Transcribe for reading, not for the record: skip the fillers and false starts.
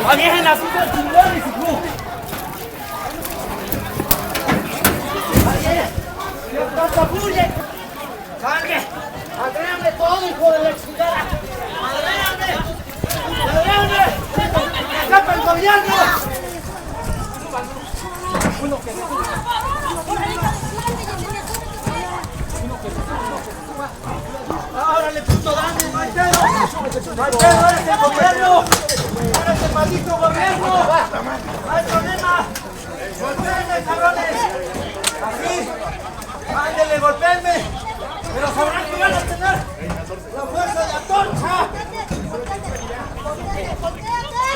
¡Aviejen así de chingones, hijo! ¡Fluye! ¡Salve! ¡Agréame todo, hijo de la chingada! ¡Agréame! ¡Agréame! ¡Escapa el gobierno! ¡Órale, puto, dame! ¡No hay pedo! ¡No hay pedo! ¡Eres el gobierno! ¡Eres el maldito gobierno! ¡No hay problema! ¡Golpeenme, cabrones! ¡Así! ¡Ándele, golpeenme! ¡Pero sabrán que van a tener la fuerza de Antorcha! ¡Voltéate!